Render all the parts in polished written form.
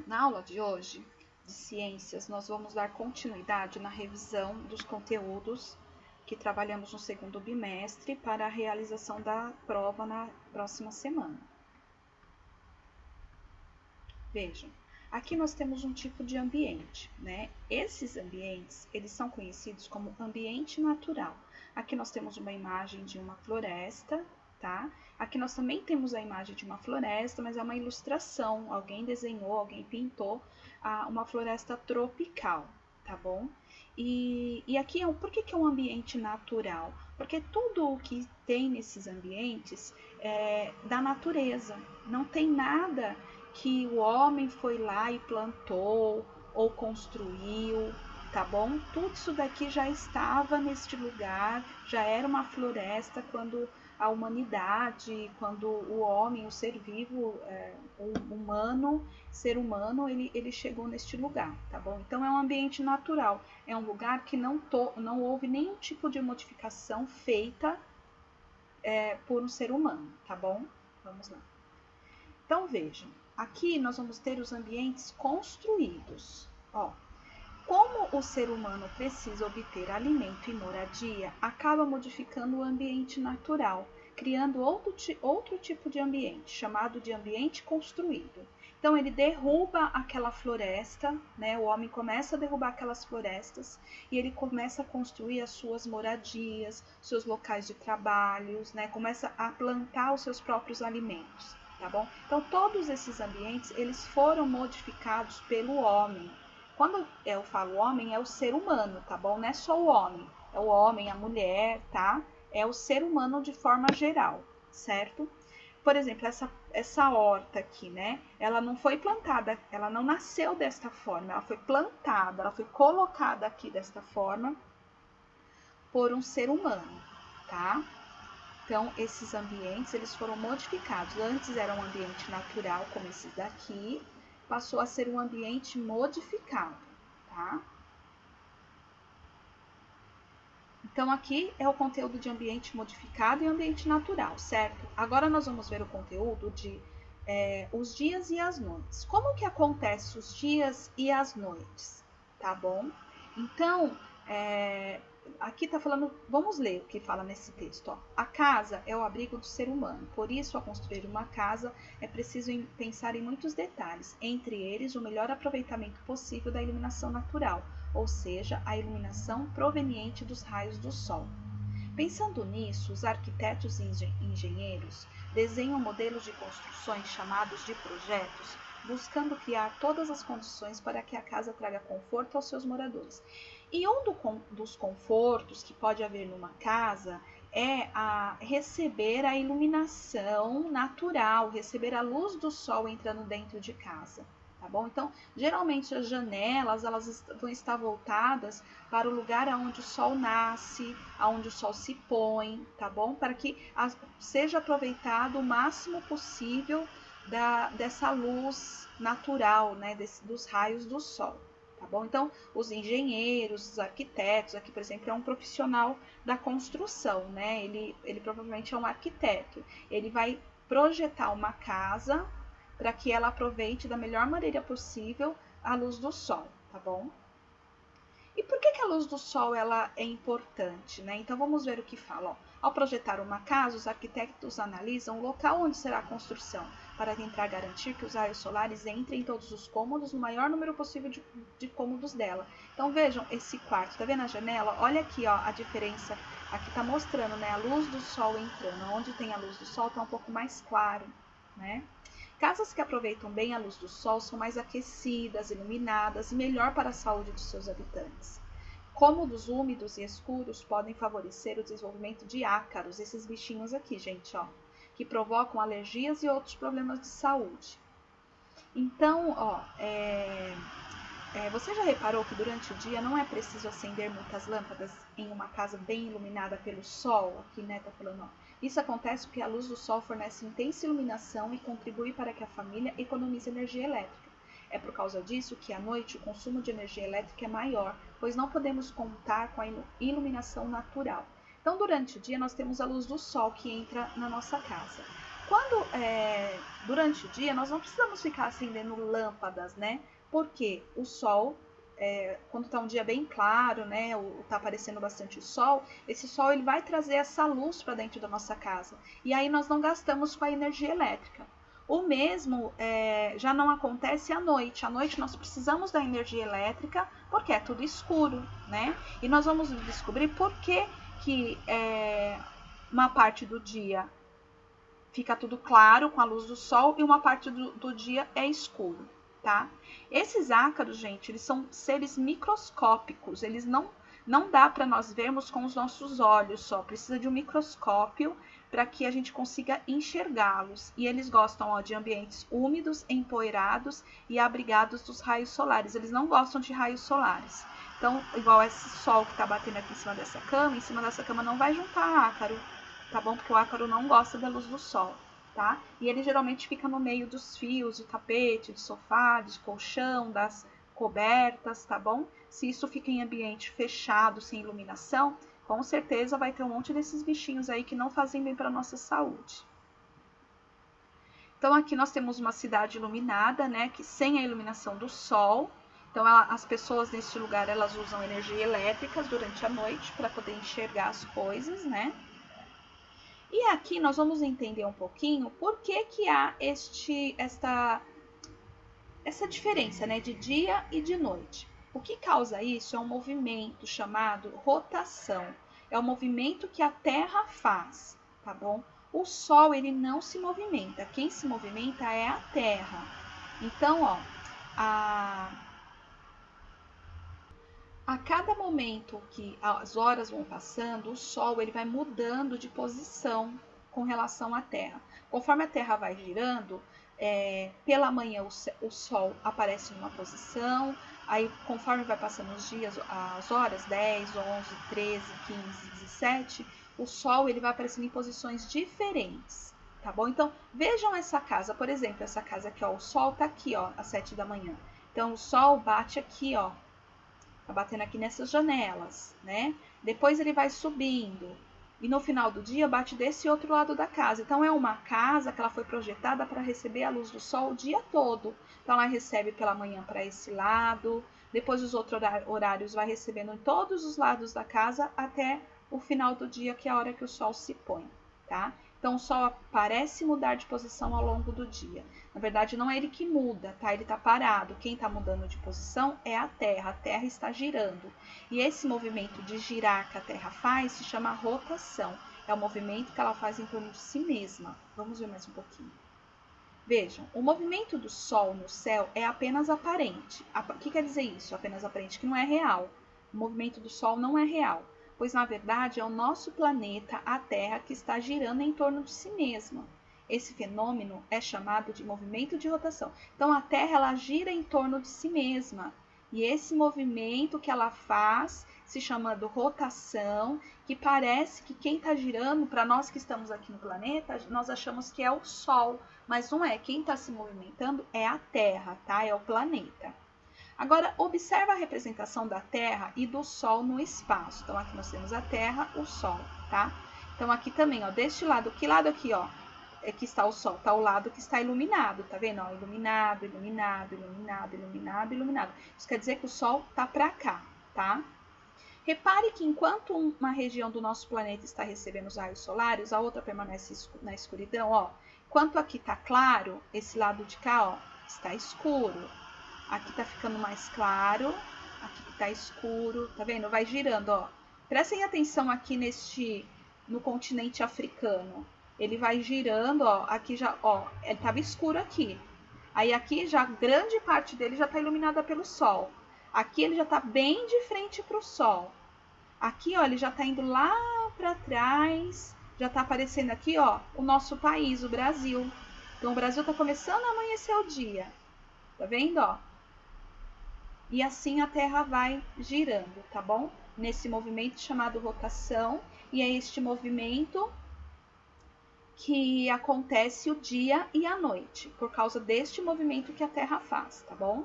Na aula de hoje, de ciências, nós vamos dar continuidade na revisão dos conteúdos que trabalhamos no segundo bimestre para a realização da prova na próxima semana. Vejam, aqui nós temos um tipo de ambiente, né? Esses ambientes, eles são conhecidos como ambiente natural. Aqui nós temos uma imagem de uma floresta, tá? Aqui nós também temos a imagem de uma floresta, mas é uma ilustração. Alguém desenhou, alguém pintou uma floresta tropical, tá bom? E aqui, por que é um ambiente natural? Porque tudo o que tem nesses ambientes é da natureza. Não tem nada que o homem foi lá e plantou ou construiu, tá bom? Tudo isso daqui já estava neste lugar, já era uma floresta quando a humanidade, quando o homem, o ser vivo, o ser humano, ele chegou neste lugar, tá bom? Então é um ambiente natural, é um lugar que não houve nenhum tipo de modificação feita por um ser humano, tá bom? Vamos lá. Então vejam, aqui nós vamos ter os ambientes construídos. Ó, como o ser humano precisa obter alimento e moradia, acaba modificando o ambiente natural, criando outro tipo de ambiente, chamado de ambiente construído. Então ele derruba aquela floresta, né? O homem começa a derrubar aquelas florestas e ele começa a construir as suas moradias, seus locais de trabalho, né? Começa a plantar os seus próprios alimentos, tá bom? Então todos esses ambientes, eles foram modificados pelo homem. Quando eu falo homem, é o ser humano, tá bom? Não é só o homem, é o homem, a mulher, tá? É o ser humano de forma geral, certo? Por exemplo, essa horta aqui, né? Ela não foi plantada, ela não nasceu desta forma, ela foi plantada, ela foi colocada aqui desta forma por um ser humano, tá? Então, esses ambientes, eles foram modificados. Antes era um ambiente natural, como esses daqui, passou a ser um ambiente modificado, tá? Então, aqui é o conteúdo de ambiente modificado e ambiente natural, certo? Agora nós vamos ver o conteúdo de os dias e as noites. Como que acontece os dias e as noites, tá bom? Então, aqui está falando, vamos ler o que fala nesse texto. Ó. A casa é o abrigo do ser humano, por isso, ao construir uma casa, é preciso pensar em muitos detalhes, entre eles o melhor aproveitamento possível da iluminação natural, ou seja, a iluminação proveniente dos raios do sol. Pensando nisso, os arquitetos e engenheiros desenham modelos de construções chamados de projetos, buscando criar todas as condições para que a casa traga conforto aos seus moradores. E um dos confortos que pode haver numa casa é receber a iluminação natural, receber a luz do sol entrando dentro de casa. Tá bom? Então, geralmente as janelas elas vão estar voltadas para o lugar onde o sol nasce, onde o sol se põe, tá bom? Para que seja aproveitado o máximo possível dessa luz natural, né? Dos raios do sol. Tá bom? Então, os engenheiros, os arquitetos, aqui, por exemplo, é um profissional da construção, né? Ele provavelmente é um arquiteto. Ele vai projetar uma casa para que ela aproveite da melhor maneira possível a luz do sol, tá bom? E por que a luz do sol ela é importante, né? Então vamos ver o que fala. Ó. Ao projetar uma casa, os arquitetos analisam o local onde será a construção, para tentar garantir que os raios solares entrem em todos os cômodos, no maior número possível de cômodos dela. Então vejam esse quarto, tá vendo a janela? Olha aqui, ó, a diferença. Aqui tá mostrando, né, a luz do sol entrando. Onde tem a luz do sol tá um pouco mais claro, né? Casas que aproveitam bem a luz do sol são mais aquecidas, iluminadas e melhor para a saúde dos seus habitantes. Cômodos úmidos e escuros podem favorecer o desenvolvimento de ácaros, esses bichinhos aqui, gente, ó, que provocam alergias e outros problemas de saúde. Então, ó, você já reparou que durante o dia não é preciso acender muitas lâmpadas em uma casa bem iluminada pelo sol? Aqui, né, tá falando, ó. Isso acontece porque a luz do sol fornece intensa iluminação e contribui para que a família economize energia elétrica. É por causa disso que à noite o consumo de energia elétrica é maior, pois não podemos contar com a iluminação natural. Então, durante o dia, nós temos a luz do sol que entra na nossa casa. Durante o dia, nós não precisamos ficar acendendo lâmpadas, né? Porque o sol, quando está um dia bem claro, né? Tá aparecendo bastante o sol, esse sol ele vai trazer essa luz para dentro da nossa casa. E aí nós não gastamos com a energia elétrica. O mesmo já não acontece à noite. À noite nós precisamos da energia elétrica porque é tudo escuro, né? E nós vamos descobrir por que uma parte do dia fica tudo claro com a luz do sol e uma parte do dia é escuro, tá? Esses ácaros, gente, eles são seres microscópicos, eles não dá para nós vermos com os nossos olhos só, precisa de um microscópio para que a gente consiga enxergá-los. E eles gostam de ambientes úmidos, empoeirados e abrigados dos raios solares, eles não gostam de raios solares. Então, igual esse sol que está batendo aqui em cima dessa cama não vai juntar ácaro, tá bom? Porque o ácaro não gosta da luz do sol, tá? E ele geralmente fica no meio dos fios de tapete, de sofá, de colchão, das cobertas, tá bom? Se isso fica em ambiente fechado, sem iluminação, com certeza vai ter um monte desses bichinhos aí que não fazem bem para nossa saúde. Então aqui nós temos uma cidade iluminada, né? Que sem a iluminação do sol. Então as pessoas neste lugar elas usam energia elétrica durante a noite para poder enxergar as coisas, né? E aqui nós vamos entender um pouquinho por que há essa diferença, né, de dia e de noite. O que causa isso é um movimento chamado rotação. É o movimento que a Terra faz, tá bom? O Sol, ele não se movimenta. Quem se movimenta é a Terra. Então, ó, a cada momento que as horas vão passando, o Sol ele vai mudando de posição com relação à Terra. Conforme a Terra vai girando, pela manhã o Sol aparece numa posição, aí conforme vai passando os dias, as horas, 10, 11, 13, 15, 17, o Sol ele vai aparecendo em posições diferentes, tá bom? Então, vejam essa casa, por exemplo, essa casa aqui, ó, o Sol tá aqui, ó, às 7 da manhã. Então, o Sol bate aqui, ó, tá batendo aqui nessas janelas, né? Depois ele vai subindo e no final do dia bate desse outro lado da casa. Então é uma casa que ela foi projetada para receber a luz do sol o dia todo. Então ela recebe pela manhã para esse lado, depois os outros horários vai recebendo em todos os lados da casa até o final do dia, que é a hora que o sol se põe, tá? Então o Sol parece mudar de posição ao longo do dia. Na verdade, não é ele que muda, tá? Ele está parado. Quem está mudando de posição é a Terra está girando. E esse movimento de girar que a Terra faz se chama rotação. É o movimento que ela faz em torno de si mesma. Vamos ver mais um pouquinho. Vejam, o movimento do Sol no céu é apenas aparente. O que quer dizer isso? Apenas aparente, que não é real. O movimento do Sol não é real, pois na verdade é o nosso planeta, a Terra, que está girando em torno de si mesma. Esse fenômeno é chamado de movimento de rotação. Então a Terra ela gira em torno de si mesma. E esse movimento que ela faz se chamando rotação, que parece que quem está girando, para nós que estamos aqui no planeta, nós achamos que é o Sol, mas não é. Quem está se movimentando é a Terra, tá? É o planeta. Agora, observa a representação da Terra e do Sol no espaço. Então, aqui nós temos a Terra, o Sol, tá? Então, aqui também, ó, deste lado, que lado aqui, ó, é que está o Sol? Tá o lado que está iluminado, tá vendo? Ó, iluminado, iluminado, iluminado, iluminado, iluminado. Isso quer dizer que o Sol tá para cá, tá? Repare que enquanto uma região do nosso planeta está recebendo os raios solares, a outra permanece na escuridão, ó. Enquanto aqui tá claro, esse lado de cá, ó, está escuro. Aqui tá ficando mais claro, aqui tá escuro, tá vendo? Vai girando, ó. Prestem atenção aqui no continente africano. Ele vai girando, ó, aqui já, ó, ele tava escuro aqui. Aí aqui já grande parte dele já tá iluminada pelo sol. Aqui ele já tá bem de frente pro sol. Aqui, ó, ele já tá indo lá para trás, já tá aparecendo aqui, ó, o nosso país, o Brasil. Então o Brasil tá começando a amanhecer o dia. Tá vendo, ó? E assim a Terra vai girando, tá bom? Nesse movimento chamado rotação, e é este movimento que acontece o dia e a noite, por causa deste movimento que a Terra faz, tá bom?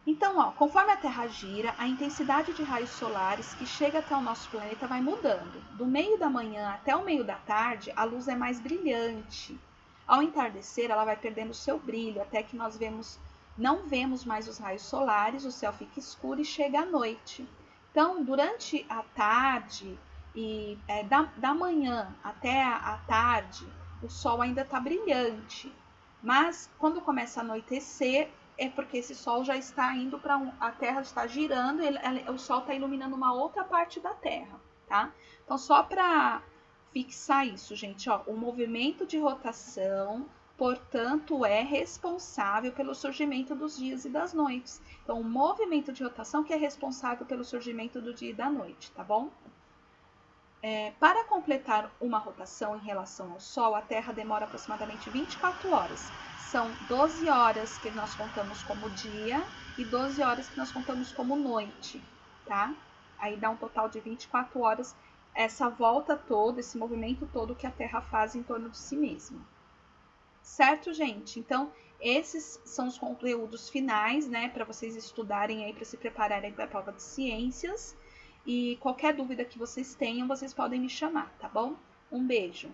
Então, ó, conforme a Terra gira, a intensidade de raios solares que chega até o nosso planeta vai mudando. Do meio da manhã até o meio da tarde, a luz é mais brilhante. Ao entardecer, ela vai perdendo seu brilho, até que não vemos mais os raios solares, o céu fica escuro e chega a noite. Então, durante a tarde e da manhã até a tarde, o sol ainda está brilhante. Mas quando começa a anoitecer, é porque esse sol já está indo para a Terra está girando, o sol está iluminando uma outra parte da Terra, tá? Então, só para fixar isso, gente, ó, o movimento de rotação, portanto, é responsável pelo surgimento dos dias e das noites. Então, o movimento de rotação que é responsável pelo surgimento do dia e da noite, tá bom? Para completar uma rotação em relação ao Sol, a Terra demora aproximadamente 24 horas. São 12 horas que nós contamos como dia e 12 horas que nós contamos como noite, tá? Aí dá um total de 24 horas, essa volta toda, esse movimento todo que a Terra faz em torno de si mesma. Certo, gente? Então, esses são os conteúdos finais, né, para vocês estudarem aí, para se prepararem para a prova de ciências. E qualquer dúvida que vocês tenham, vocês podem me chamar, tá bom? Um beijo!